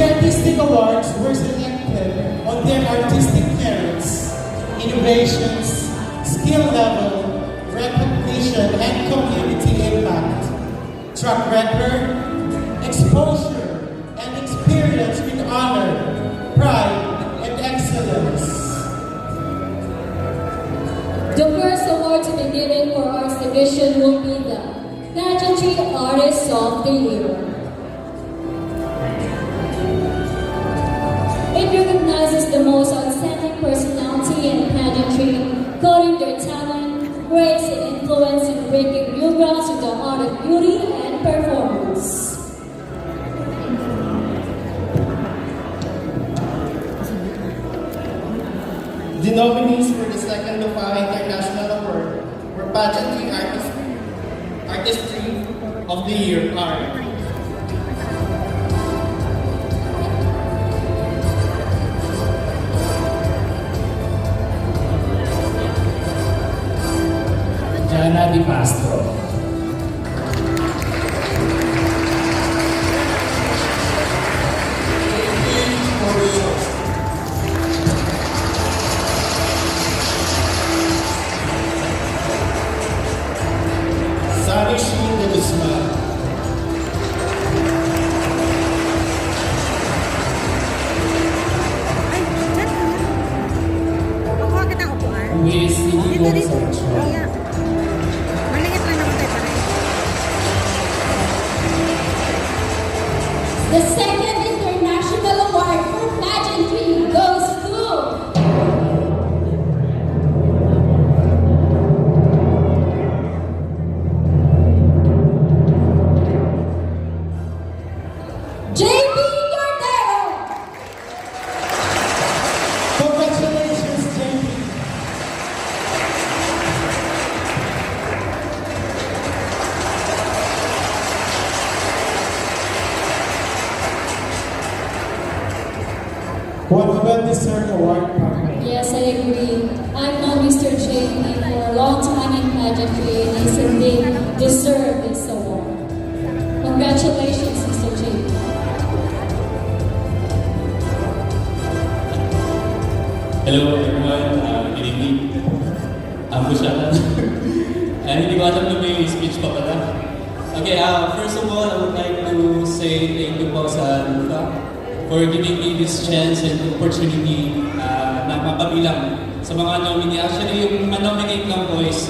The Artistic Awards were selected on their artistic merits, innovations, skill level, recognition, and community impact, track record, exposure, and experience with honor, pride, and excellence. The first award to be given for Arts Division will be the Pageantry Artist of the Year. It recognizes the most outstanding personality in pageantry, coding their talent, grace, and influence in breaking new grounds in the art of beauty and performance. The nominees for the second Lufaa International Award for Pageantry Artistry of the Year are Jana Di Castro, Sarishi de Guzman, Ay, dyan ka. Kukuha kita ng upuan. Luis Inigo Dito. Sancho, Kaya. Maliit lang naman tayo pareho. The second International Award for Pageantry goes to JP Cordero. congratulations, JP. What a well-deserved award, partner. Yes, I agree. I've known Mr. JP for a long time in pageantry and he indeed deserved this award. Congratulations, Mr. JP. Hello everyone, good evening. Ambo siya. Hindi ko alam na may speech pa pala. Okay, first of all, I would like to say thank you po sa Lufaa for giving me this chance and opportunity na mapabilang sa mga nominee. Actually, yung ma-nominate lang po is,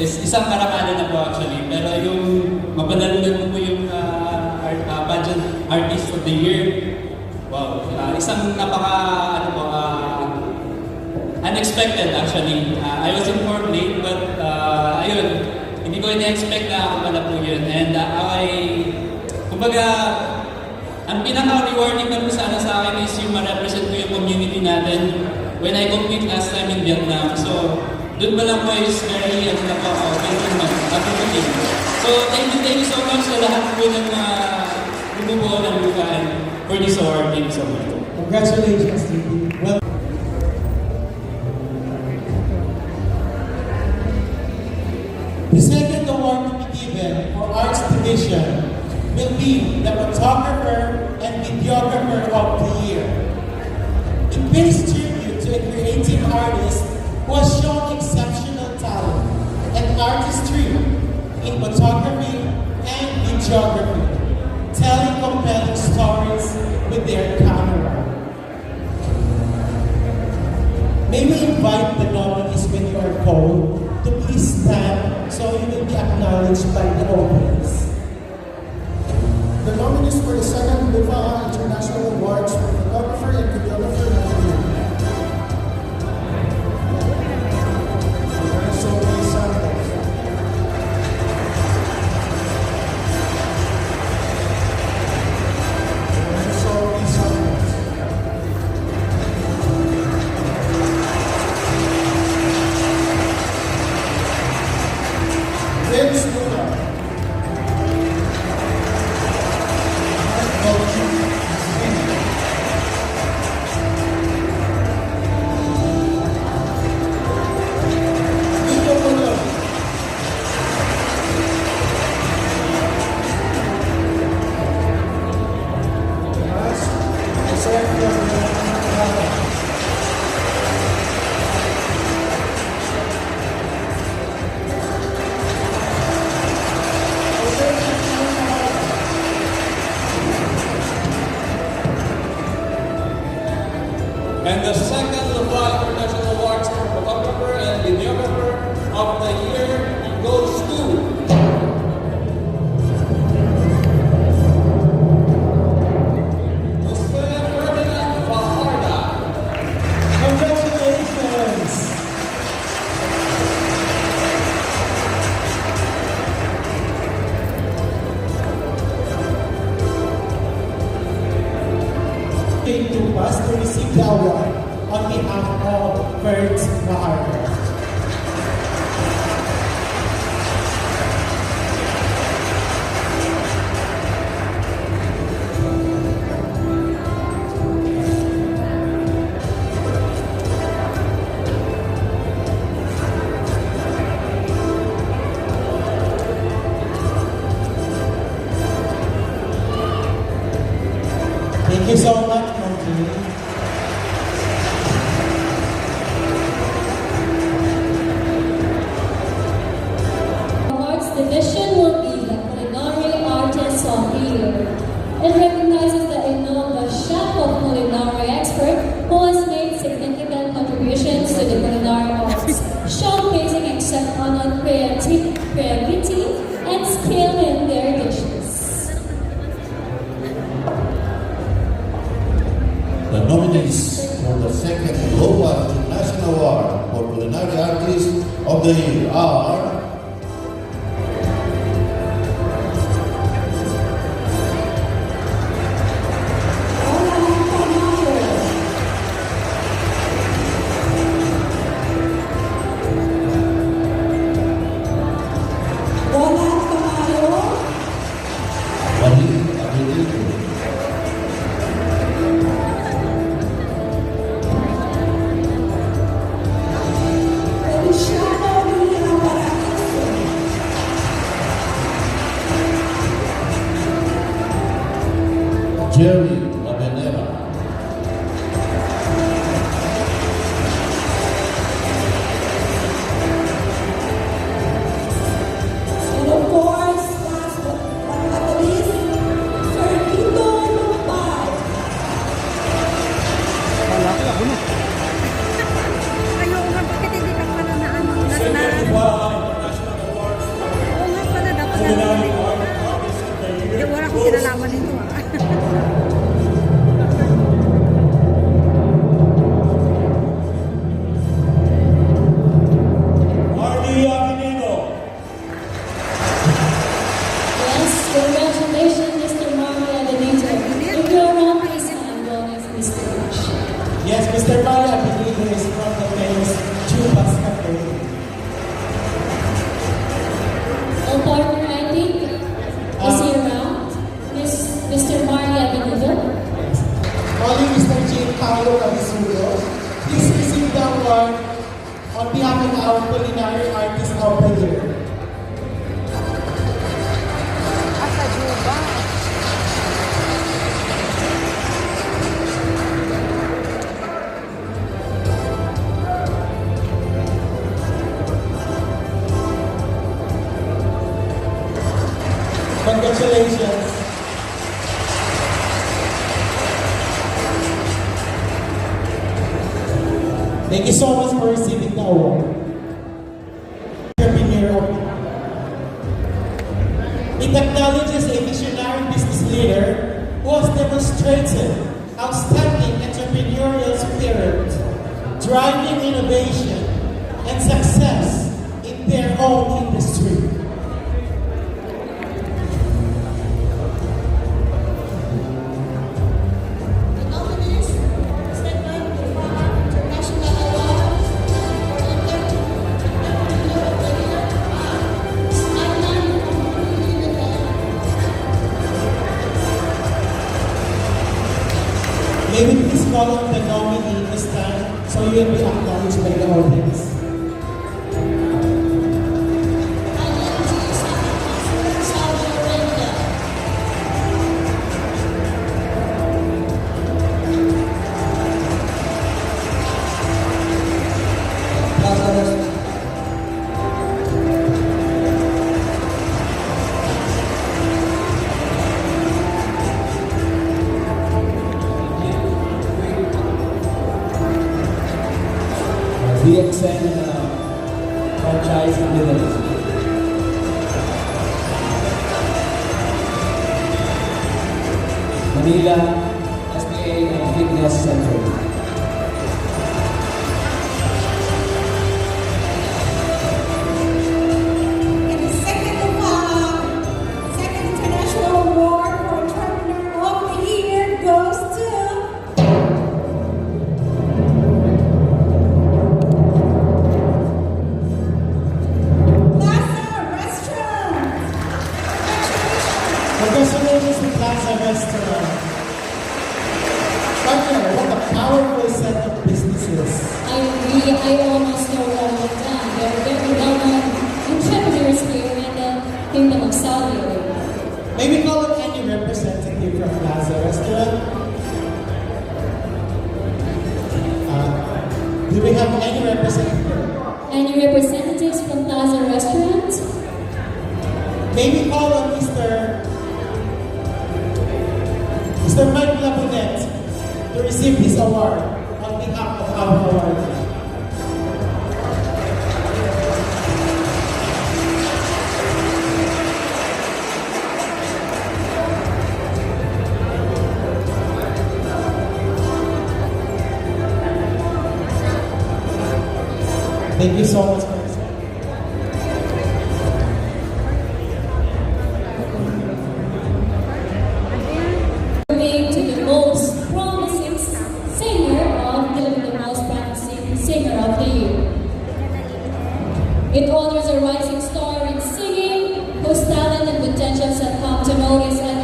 is isang karangalan na po actually. Pero yung mapanalunan mo po yung pageant artist of the year, wow, isang unexpected actually. I was informed late, but ayun, hindi ko ina-expect na ako pala po yun. And kumbaga, ang pinaka-rewarding na po sana sa akin is yung ma-represent ko yung community natin when I compete last time in Vietnam. So, doon pa lang po is very, appreciating. So, thank you so much sa lahat po ng bumubuo ng Lufaa for this award. Thank you so much. Congratulations, JP. Well, the second award to be given for Arts Division will be the Photographer and Videographer of the Year. It pays tribute to a creative artist who has shown exceptional talent and artistry in photography and videography, telling compelling stories with their camera. May we invite the nominees when you are called to please stand so you will be acknowledged by the audience. the nominees for the second Lufaa International Awards for Photographer and Videographer of the Year. Sophie Santos. Sophie Santos. Vince Luna. Mark Gauchi. And the second Lubao International Awards for Photographer and Videographer of the Year goes to Jose Ferdinand Fajarda. Congratulations! To us to receive the award on behalf of Birds Fajardo. Thank you so much, Moji. Awards division will be the Culinary Artist of the Year. It recognizes the Innova Chef of Culinary Expert who has made significant contributions to the culinary arts, showcasing exceptional creativity and skill in their dishes. The nominees for the second Global International Award for Culinary Artist of the Year are Wahid Abidilko, Jerry Labenera, And of course, last but not the least, Fernando Lupay. Ayoko nga, bakit hindi ka pala na ano? Second Lubao International Awards for Oo nga pala, dapat na. Culinary Artist of the Year Hindi, wala akong kinalaman nito ah. Marty Aquino. Yes, congratulations, Mr. Mario Adenator. If you're wrong, please stand on the stage. Yes, Mr. Maya, I believe he is from the famous Chubas Cafe. All partner, I think, is he around? Mr. Mario Adenator. Calling Mr. Jane Paolo Cabisudo, please receive the award on behalf of our Culinary Artist of the Year. Asa Juba. Congratulations. Thank you so much for receiving the award. It acknowledges a visionary business leader who has demonstrated outstanding entrepreneurial spirit, driving innovation and success in their own industry. The nominees, Second Lubao International Award for Entrepreneur of the Year are Adnan Company Limited. May we please call on the nominee this time so you will be acknowledged by the audience. ING Saudi Arabia. DXN franchise in Middle East. Manila SPA and Fitness Center. And the second international award for entrepreneur of the year goes to Plaza Restaurant. Congratulations to Plaza Restaurant. Partner, what a powerful set of businesses. I almost know all of them. They're well-known entrepreneurs here in the Kingdom of Saudi Arabia. May we call on any representative from Plaza Restaurant? Do we have any representative? Any representatives from Plaza Restaurant? May we call on Mr. Mike Labunet to receive this award on behalf of our award. Thank you so much for this. Moving to the most promising singer of the most promising singer of the year. It honors a rising star in singing whose talent and potentials have come to notice and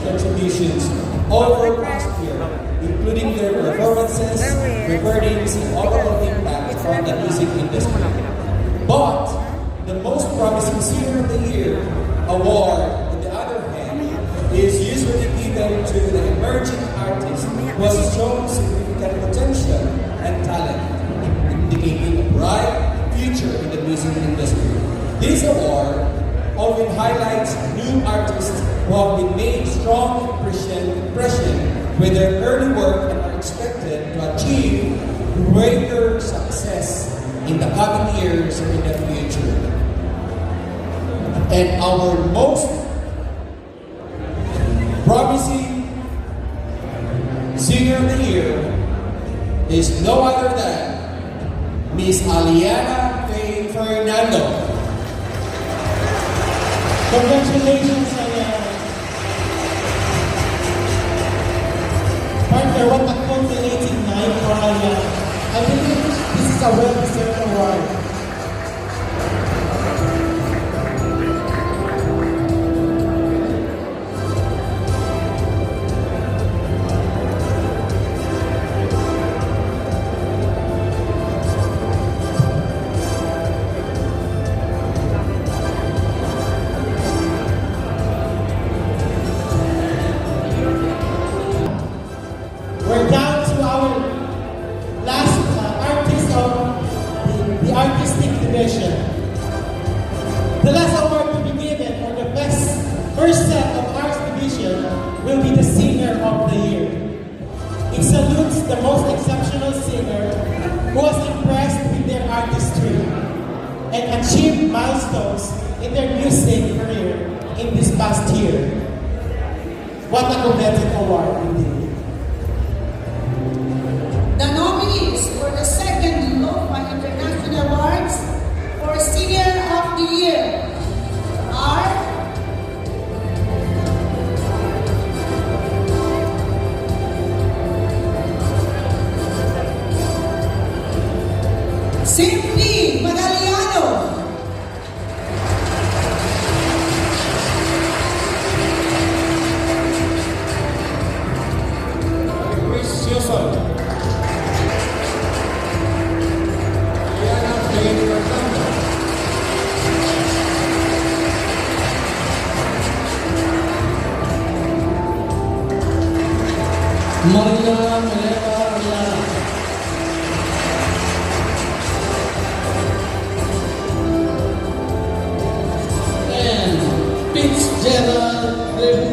Contributions over past year, including their performances, recordings, and overall impact on the music industry. But the most promising singer of the year award, on the other hand, is usually given to the emerging artist who has shown significant potential and talent, indicating a bright future in the music industry. This award often highlights new artists who have been made strong impression with their early work and are expected to achieve greater success in the coming years and in the future. And our most promising singer of the year is no other than Miss Aliana Faye Fernando. Congratulations, Aliana. Partner, what a culminating night for Aliana. I believe this is a well-deserved award. We're down to our last artist of the artistic division. The last award to be given for the best first set of arts division will be the singer of the year. It salutes the most exceptional singer who has impressed with their artistry and achieved milestones in their music career in this past year. What a coveted award indeed. The nominees for the second Lopa International Awards for Singer of the Year are Simply Magaliano, Chris Susan. Aliana Faye Fernando. Maria Meleva Ariana. And Fitzgerald Review.